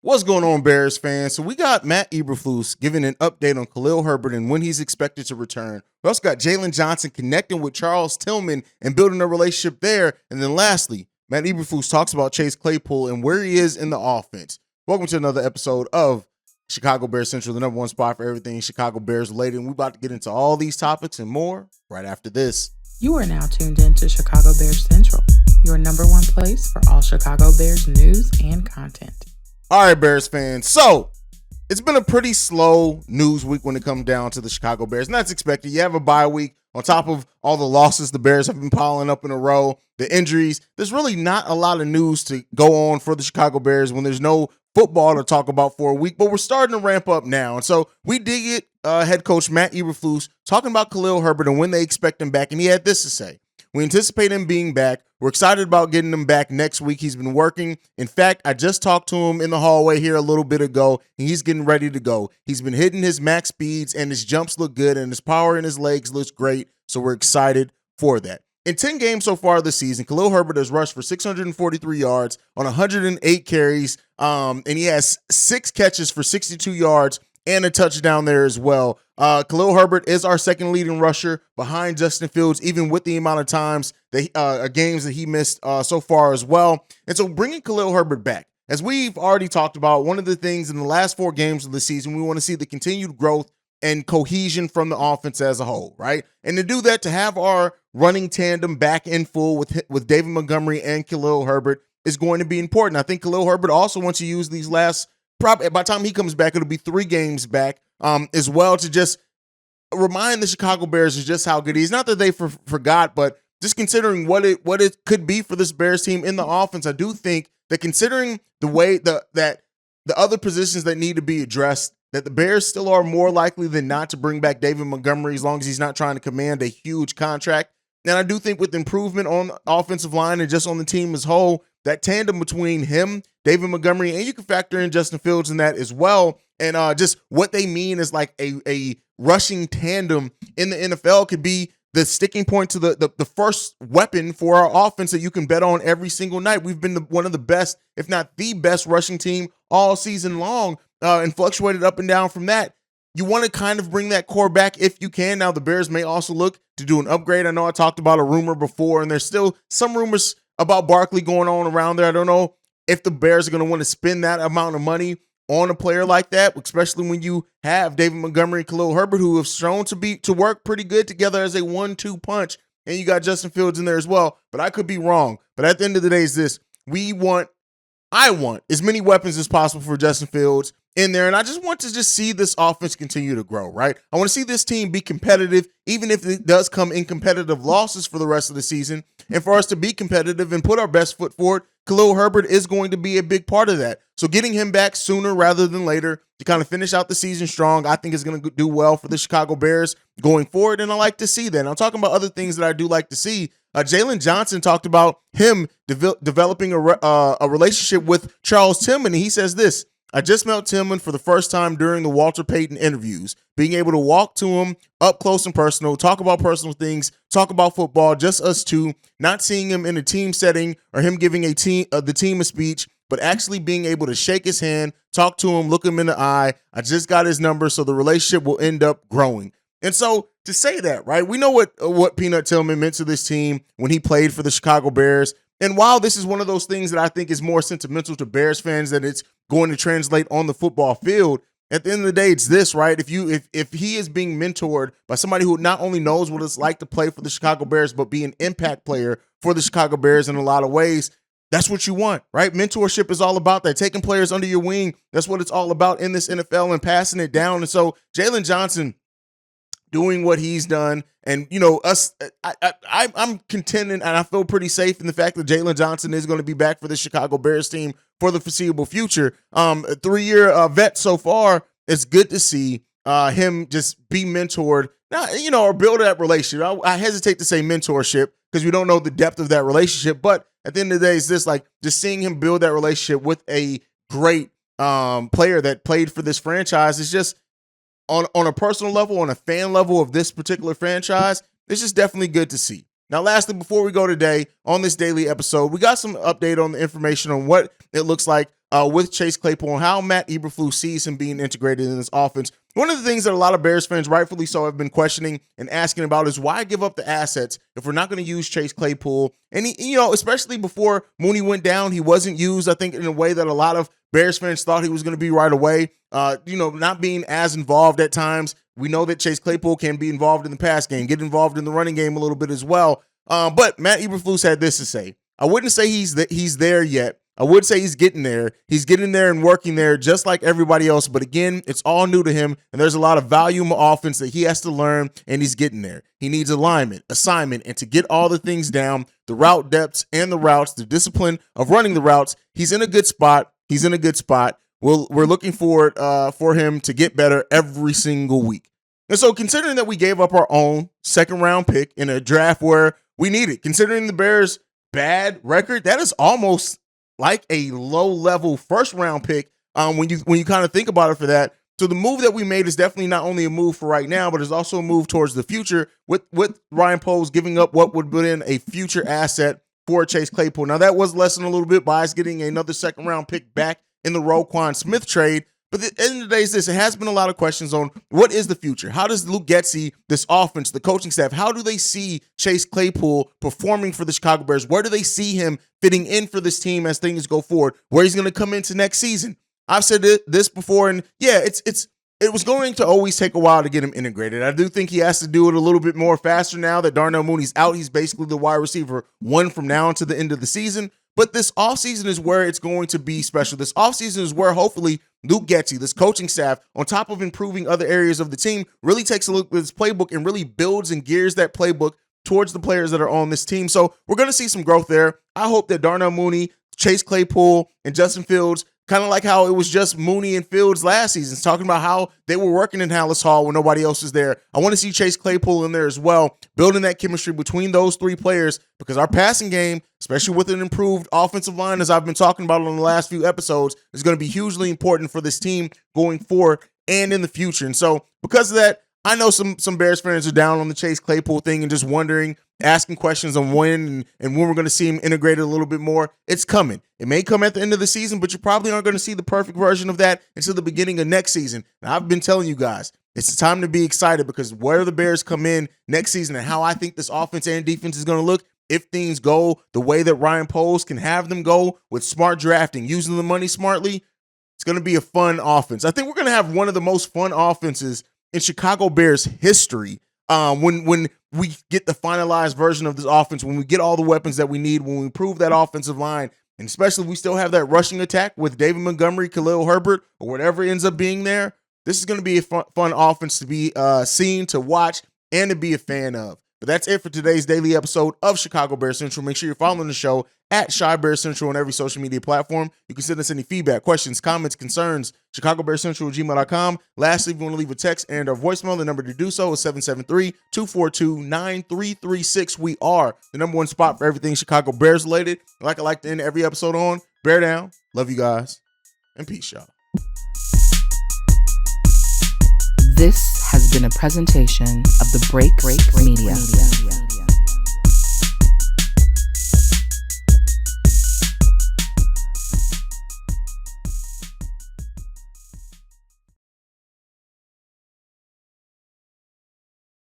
What's going on, Bears fans? So we got Matt Eberflus giving an update on Khalil Herbert and when he's expected to return. We also got Jalen Johnson connecting with Charles Tillman and building a relationship there. And then lastly, Matt Eberflus talks about Chase Claypool and where he is in the offense. Welcome to another episode of Chicago Bears Central, the number one spot for everything Chicago Bears related. And we're about to get into all these topics and more right after this. You are now tuned in to Chicago Bears Central, your number one place for all Chicago Bears news and content. All right, Bears fans. So it's been a pretty slow news week when it comes down to the Chicago Bears, and that's expected. You have a bye week on top of all the losses the Bears have been piling up in a row, the injuries. There's really not a lot of news to go on for the Chicago Bears when there's no football to talk about for a week, but we're starting to ramp up now. And so we did get head coach Matt Eberflus talking about Khalil Herbert and when they expect him back, and he had this to say. We anticipate him being back. We're excited about getting him back next week. He's been working. In fact, I just talked to him in the hallway here a little bit ago, and he's getting ready to go. He's been hitting his max speeds, and his jumps look good, and his power in his legs looks great, so we're excited for that. In 10 games so far this season, Khalil Herbert has rushed for 643 yards on 108 carries, and he has 6 catches for 62 yards and a touchdown there as well. Khalil Herbert is our second leading rusher behind Justin Fields, even with the amount of times that games that he missed so far as well. And so bringing Khalil Herbert back, as we've already talked about, one of the things in the last 4 games of the season, we want to see the continued growth and cohesion from the offense as a whole, right? And to do that, to have our running tandem back in full with David Montgomery and Khalil Herbert is going to be important. I think Khalil Herbert also wants to use these last, probably by the time he comes back, it'll be 3 games back as well, to just remind the Chicago Bears is just how good he is. Not that they forgot, but just considering what it could be for this Bears team in the offense, I do think that considering the way that the other positions that need to be addressed, that the Bears still are more likely than not to bring back David Montgomery as long as he's not trying to command a huge contract. And I do think with improvement on the offensive line and just on the team as whole, that tandem between him, David Montgomery, and you can factor in Justin Fields in that as well, and just what they mean is like a rushing tandem in the NFL could be the sticking point to the first weapon for our offense that you can bet on every single night. We've been one of the best, if not the best, rushing team all season long, and fluctuated up and down from that. You want to kind of bring that core back if you can. Now, the Bears may also look to do an upgrade. I know I talked about a rumor before, and there's still some rumors about Barkley going on around there. I don't know if the Bears are going to want to spend that amount of money on a player like that, especially when you have David Montgomery and Khalil Herbert, who have shown to work pretty good together as a 1-2 punch, and you got Justin Fields in there as well. But I could be wrong. But at the end of the day, is this: I want as many weapons as possible for Justin Fields in there, and I just want to see this offense continue to grow, right? I want to see this team be competitive, even if it does come in competitive losses for the rest of the season. And for us to be competitive and put our best foot forward, Khalil Herbert is going to be a big part of that. So getting him back sooner rather than later to kind of finish out the season strong, I think is going to do well for the Chicago Bears going forward, and I like to see that. And I'm talking about other things that I do like to see. Jalen Johnson talked about him developing a relationship with Charles Tillman, and he says this: I just met Tillman for the first time during the Walter Payton interviews. Being able to walk to him up close and personal, talk about personal things, talk about football, just us two, not seeing him in a team setting or him giving the team a speech, but actually being able to shake his hand, talk to him, look him in the eye. I just got his number, so the relationship will end up growing. And so to say that, right, we know what Peanut Tillman meant to this team when he played for the Chicago Bears. And while this is one of those things that I think is more sentimental to Bears fans than it's going to translate on the football field, at the end of the day, it's this, right? If he is being mentored by somebody who not only knows what it's like to play for the Chicago Bears, but be an impact player for the Chicago Bears in a lot of ways, that's what you want, right? Mentorship is all about that. Taking players under your wing, that's what it's all about in this NFL, and passing it down. And so Jalen Johnson doing what he's done, and I'm content, and I feel pretty safe in the fact that Jalen Johnson is going to be back for the Chicago Bears team for the foreseeable future. A 3-year vet so far. It's good to see him just be mentored, or build that relationship. I hesitate to say mentorship because we don't know the depth of that relationship, but at the end of the day, it's this, like, just seeing him build that relationship with a great player that played for this franchise is just, on a personal level, on a fan level of this particular franchise, it's just definitely good to see. Now, lastly, before we go today on this daily episode, we got some update on the information on what it looks like with Chase Claypool and how Matt Eberflus sees him being integrated in this offense. One of the things that a lot of Bears fans, rightfully so, have been questioning and asking about is why give up the assets if we're not going to use Chase Claypool? And he, especially before Mooney went down, he wasn't used, I think, in a way that a lot of Bears fans thought he was going to be right away. Not being as involved at times. We know that Chase Claypool can be involved in the pass game, get involved in the running game a little bit as well. But Matt Eberflus had this to say. I wouldn't say he's there yet. I would say he's getting there. He's getting there and working there just like everybody else. But again, it's all new to him, and there's a lot of volume of offense that he has to learn, and he's getting there. He needs alignment, assignment, and to get all the things down, the route depths and the routes, the discipline of running the routes. He's in a good spot. We're looking forward for him to get better every single week. And so considering that we gave up our own second-round pick in a draft where we need it, considering the Bears' bad record, that is almost like a low-level first-round pick when you kind of think about it for that. So the move that we made is definitely not only a move for right now, but it's also a move towards the future with Ryan Poles giving up what would have been a future asset for Chase Claypool. Now, that was lessened a little bit by us getting another second-round pick back in the Roquan Smith trade. But at the end of the day, it has been a lot of questions on what is the future? How does Luke Getsy, this offense, the coaching staff, how do they see Chase Claypool performing for the Chicago Bears? Where do they see him fitting in for this team as things go forward? Where he's going to come into next season? I've said this before, and yeah, it was going to always take a while to get him integrated. I do think he has to do it a little bit more faster now that Darnell Mooney's out. He's basically the wide receiver one from now until the end of the season. But this offseason is where it's going to be special. This offseason is where hopefully Luke Getsy, this coaching staff, on top of improving other areas of the team, really takes a look at his playbook and really builds and gears that playbook towards the players that are on this team. So we're going to see some growth there. I hope that Darnell Mooney, Chase Claypool, and Justin Fields, kind of like how it was just Mooney and Fields last season, talking about how they were working in Hallis Hall when nobody else was there. I want to see Chase Claypool in there as well, building that chemistry between those three players, because our passing game, especially with an improved offensive line, as I've been talking about on the last few episodes, is going to be hugely important for this team going forward and in the future. And so because of that, I know some Bears fans are down on the Chase Claypool thing and just wondering, asking questions on when and when we're going to see him integrated a little bit more. It's coming. It may come at the end of the season, but you probably aren't going to see the perfect version of that until the beginning of next season. And I've been telling you guys, it's the time to be excited, because where the Bears come in next season and how I think this offense and defense is going to look, if things go the way that Ryan Poles can have them go with smart drafting, using the money smartly, it's going to be a fun offense. I think we're going to have one of the most fun offenses in Chicago Bears history when we get the finalized version of this offense, when we get all the weapons that we need, when we improve that offensive line, and especially if we still have that rushing attack with David Montgomery, Khalil Herbert, or whatever ends up being there. This is going to be a fun offense to be seen, to watch, and to be a fan of. But that's it for today's daily episode of Chicago Bears Central. Make sure you're following the show at Chi Bears Central on every social media platform. You can send us any feedback, questions, comments, concerns, ChicagoBearsCentral@gmail.com. Lastly, if you want to leave a text and or voicemail, the number to do so is 773-242-9336. We are the number one spot for everything Chicago Bears related. Like I like to end every episode on, bear down. Love you guys, and peace, y'all. This has been a presentation of the Break Media.